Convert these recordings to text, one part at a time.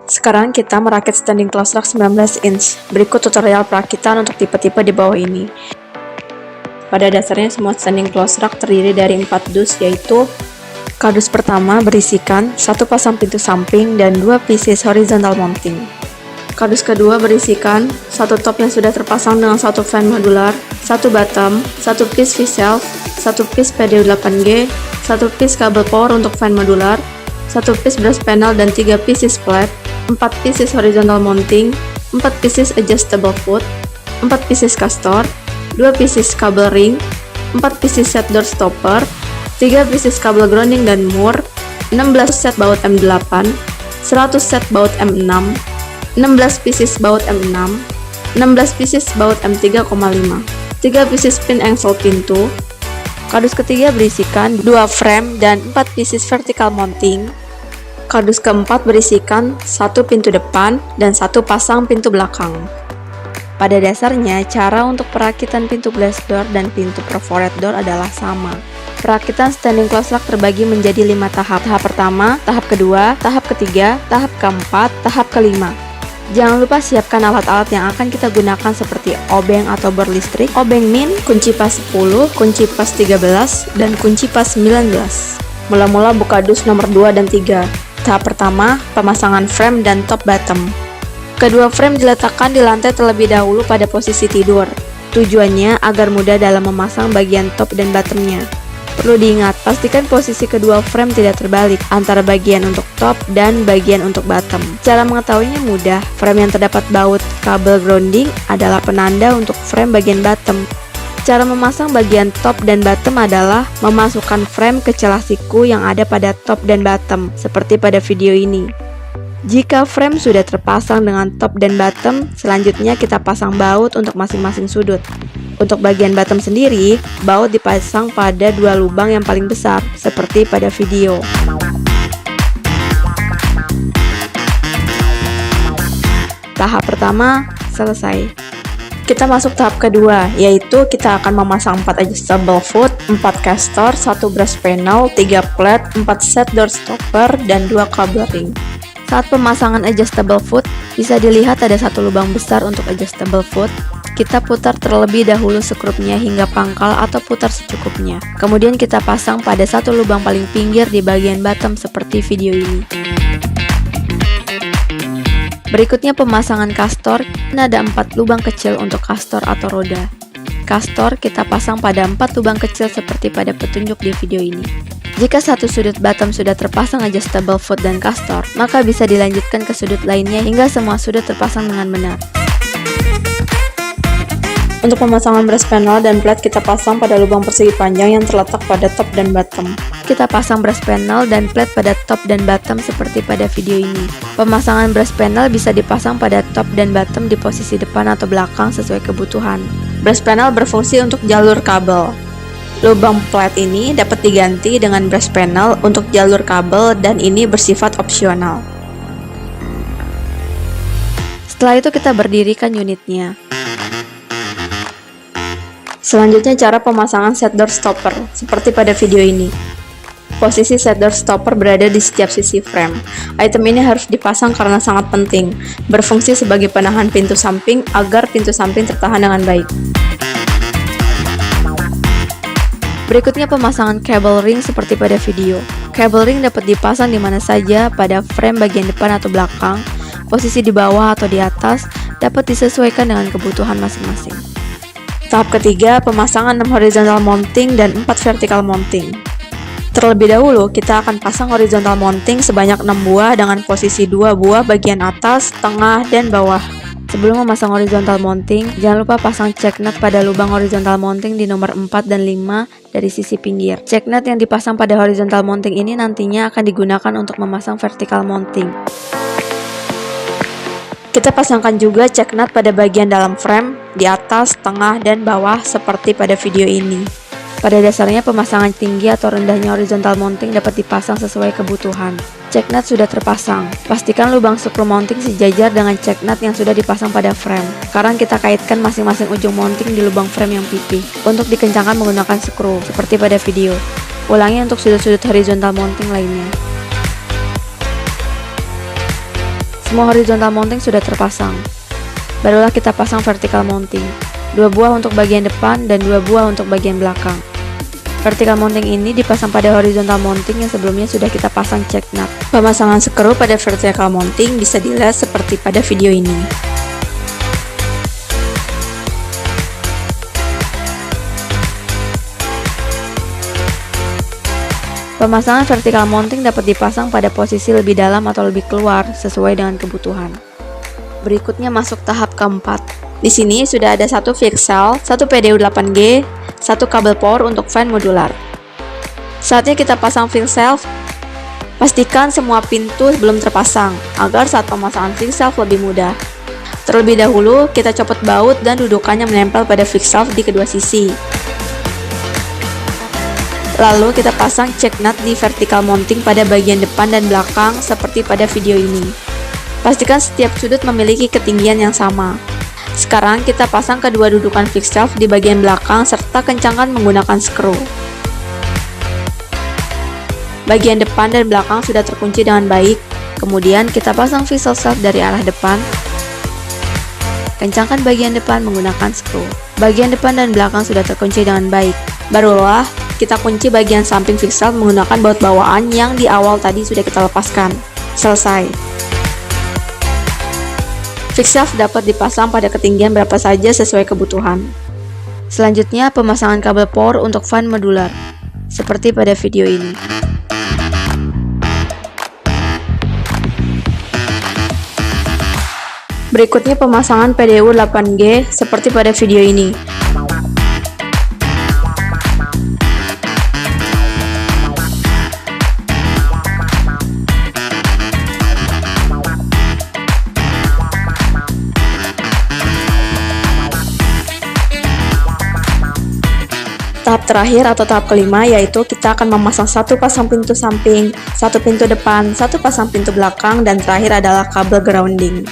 Sekarang kita merakit standing close rack 19 inch. Berikut tutorial perakitan untuk tipe-tipe di bawah ini. Pada dasarnya semua standing close rack terdiri dari 4 dus, yaitu kardus pertama berisikan 1 pasang pintu samping dan 2 pieces horizontal mounting. Kardus kedua berisikan 1 top yang sudah terpasang dengan 1 fan modular, 1 bottom, 1 piece V-shelf, 1 piece PD8G, 1 piece kabel power untuk fan modular, 1 piece brush panel dan 3 pieces flat, 4 pieces horizontal mounting, 4 pieces adjustable foot, 4 pieces castor, 2 pieces kabel ring, 4 pieces set door stopper, 3 pieces kabel grounding dan mur, 16 set baut M8, 100 set baut M6, 16 pieces baut M6, 16 pieces baut M3,5, 3 pieces pin engsel pintu. Kardus ketiga berisikan 2 frame dan 4 pieces vertical mounting. Kardus keempat berisikan 1 pintu depan dan 1 pasang pintu belakang. Pada dasarnya, cara untuk perakitan pintu glass door dan pintu perforated door adalah sama. Perakitan standing close rack terbagi menjadi 5 tahap. Tahap pertama, tahap kedua, tahap ketiga, tahap keempat, tahap kelima. Jangan lupa siapkan alat-alat yang akan kita gunakan seperti obeng atau bor listrik, obeng min, kunci pas 10, kunci pas 13, dan kunci pas 19. Mula-mula buka dus nomor 2 dan 3. Tahap pertama, pemasangan frame dan top bottom. Kedua frame diletakkan di lantai terlebih dahulu pada posisi tidur. Tujuannya agar mudah dalam memasang bagian top dan bottomnya. Perlu diingat, pastikan posisi kedua frame tidak terbalik antara bagian untuk top dan bagian untuk bottom. Cara mengetahuinya mudah, frame yang terdapat baut kabel grounding adalah penanda untuk frame bagian bottom. Cara memasang bagian top dan bottom adalah memasukkan frame ke celah siku yang ada pada top dan bottom, seperti pada video ini. Jika frame sudah terpasang dengan top dan bottom, selanjutnya kita pasang baut untuk masing-masing sudut. Untuk bagian bottom sendiri, baut dipasang pada 2 lubang yang paling besar, seperti pada video. Tahap pertama selesai. Kita masuk tahap kedua, yaitu kita akan memasang 4 adjustable foot, 4 castor, 1 brush panel, 3 plat, 4 set door stopper, dan 2 kabel ring. Saat pemasangan adjustable foot, bisa dilihat ada 1 lubang besar untuk adjustable foot. Kita putar terlebih dahulu skrupnya hingga pangkal atau putar secukupnya. Kemudian kita pasang pada 1 lubang paling pinggir di bagian bottom seperti video ini. Berikutnya pemasangan castor. Ada 4 lubang kecil untuk castor atau roda. Castor kita pasang pada 4 lubang kecil seperti pada petunjuk di video ini. Jika satu sudut bottom sudah terpasang adjustable foot dan castor, maka bisa dilanjutkan ke sudut lainnya hingga semua sudut terpasang dengan benar. Untuk pemasangan brush panel dan plat kita pasang pada lubang persegi panjang yang terletak pada top dan bottom. Kita pasang brush panel dan plat pada top dan bottom seperti pada video ini. Pemasangan brush panel bisa dipasang pada top dan bottom di posisi depan atau belakang sesuai kebutuhan. Brush panel berfungsi untuk jalur kabel. Lubang plat ini dapat diganti dengan brush panel untuk jalur kabel dan ini bersifat opsional. Setelah itu kita berdirikan unitnya. Selanjutnya cara pemasangan set door stopper, seperti pada video ini. Posisi set door stopper berada di setiap sisi frame. Item ini harus dipasang karena sangat penting, berfungsi sebagai penahan pintu samping agar pintu samping tertahan dengan baik. Berikutnya pemasangan cable ring seperti pada video. Cable ring dapat dipasang di mana saja pada frame bagian depan atau belakang. Posisi di bawah atau di atas dapat disesuaikan dengan kebutuhan masing-masing. Tahap ketiga, pemasangan 6 horizontal mounting dan 4 vertical mounting. Terlebih dahulu, kita akan pasang horizontal mounting sebanyak 6 buah dengan posisi 2 buah bagian atas, tengah, dan bawah. Sebelum memasang horizontal mounting, jangan lupa pasang check nut pada lubang horizontal mounting di nomor 4 dan 5 dari sisi pinggir. Check nut yang dipasang pada horizontal mounting ini nantinya akan digunakan untuk memasang vertical mounting. Kita pasangkan juga check nut pada bagian dalam frame, di atas, tengah, dan bawah seperti pada video ini. Pada dasarnya pemasangan tinggi atau rendahnya horizontal mounting dapat dipasang sesuai kebutuhan. Check nut sudah terpasang. Pastikan lubang screw mounting sejajar dengan check nut yang sudah dipasang pada frame. Sekarang kita kaitkan masing-masing ujung mounting di lubang frame yang pipih. Untuk dikencangkan menggunakan screw, seperti pada video. Ulangi untuk sudut-sudut horizontal mounting lainnya. Semua horizontal mounting sudah terpasang. Barulah kita pasang vertical mounting. 2 buah untuk bagian depan dan 2 buah untuk bagian belakang. Vertical mounting ini dipasang pada horizontal mounting yang sebelumnya sudah kita pasang check nut. Pemasangan skru pada vertical mounting bisa dilihat seperti pada video ini. Pemasangan vertical mounting dapat dipasang pada posisi lebih dalam atau lebih keluar sesuai dengan kebutuhan. Berikutnya masuk tahap keempat. Di sini sudah ada satu fix cell, satu PDU 8G, satu kabel power untuk fan modular. Saatnya kita pasang fix cell. Pastikan semua pintu belum terpasang, agar saat pemasangan fix cell lebih mudah. Terlebih dahulu, kita copot baut dan dudukannya menempel pada fix cell di kedua sisi. Lalu kita pasang check nut di vertical mounting pada bagian depan dan belakang seperti pada video ini. Pastikan setiap sudut memiliki ketinggian yang sama. Sekarang kita pasang kedua dudukan fix shelf di bagian belakang serta kencangkan menggunakan skru. Bagian depan dan belakang sudah terkunci dengan baik. Kemudian kita pasang fix shelf dari arah depan. Kencangkan bagian depan menggunakan skru. Bagian depan dan belakang sudah terkunci dengan baik. Barulah kita kunci bagian samping fix shelf menggunakan baut bawaan yang di awal tadi sudah kita lepaskan. Selesai. Fix shelf dapat dipasang pada ketinggian berapa saja sesuai kebutuhan. Selanjutnya, pemasangan kabel power untuk fan modular, seperti pada video ini. Berikutnya pemasangan PDU 8G, seperti pada video ini. Tahap terakhir atau tahap kelima yaitu kita akan memasang satu pasang pintu samping, satu pintu depan, satu pasang pintu belakang, dan terakhir adalah kabel grounding.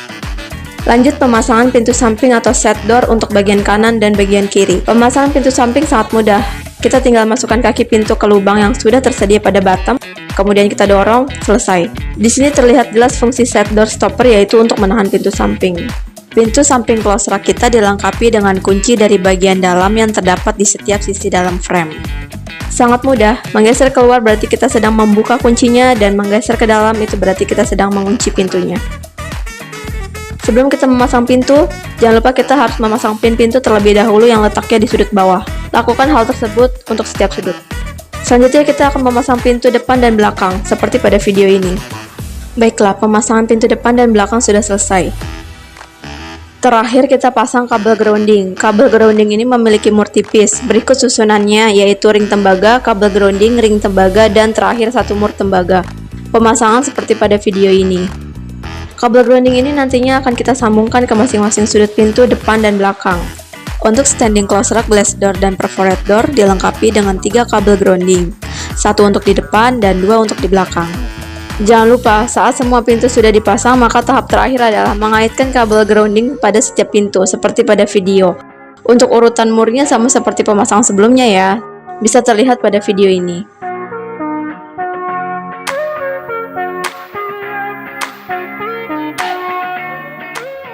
Lanjut pemasangan pintu samping atau set door untuk bagian kanan dan bagian kiri. Pemasangan pintu samping sangat mudah. Kita tinggal masukkan kaki pintu ke lubang yang sudah tersedia pada bottom, kemudian kita dorong, selesai. Di sini terlihat jelas fungsi set door stopper yaitu untuk menahan pintu samping. Pintu samping close rack kita dilengkapi dengan kunci dari bagian dalam yang terdapat di setiap sisi dalam frame. Sangat mudah, menggeser keluar berarti kita sedang membuka kuncinya dan menggeser ke dalam itu berarti kita sedang mengunci pintunya. Sebelum kita memasang pintu, jangan lupa kita harus memasang pin pintu terlebih dahulu yang letaknya di sudut bawah. Lakukan hal tersebut untuk setiap sudut. Selanjutnya kita akan memasang pintu depan dan belakang, seperti pada video ini. Baiklah, pemasangan pintu depan dan belakang sudah selesai. Terakhir kita pasang kabel grounding. Kabel grounding ini memiliki mur tipis. Berikut susunannya yaitu ring tembaga, kabel grounding, ring tembaga, dan terakhir satu mur tembaga. Pemasangan seperti pada video ini. Kabel grounding ini nantinya akan kita sambungkan ke masing-masing sudut pintu depan dan belakang. Untuk standing close rack, glass door, dan perforated door dilengkapi dengan 3 kabel grounding. 1 untuk di depan dan 2 untuk di belakang. Jangan lupa, saat semua pintu sudah dipasang, maka tahap terakhir adalah mengaitkan kabel grounding pada setiap pintu, seperti pada video. Untuk urutan murnya sama seperti pemasangan sebelumnya ya, bisa terlihat pada video ini.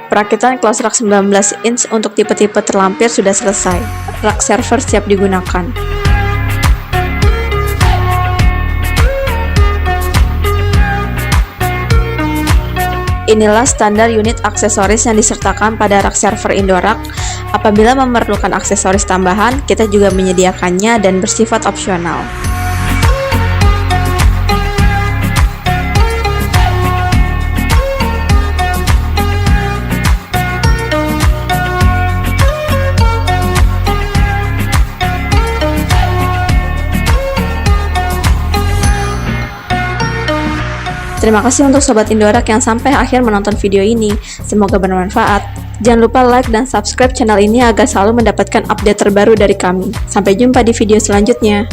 Perakitan close rack 19 inch untuk tipe-tipe terlampir sudah selesai. Rak server siap digunakan. Inilah standar unit aksesoris yang disertakan pada rak server Indorak. Apabila memerlukan aksesoris tambahan, kita juga menyediakannya dan bersifat opsional. Terima kasih untuk Sobat Indorak yang sampai akhir menonton video ini. Semoga bermanfaat. Jangan lupa like dan subscribe channel ini agar selalu mendapatkan update terbaru dari kami. Sampai jumpa di video selanjutnya.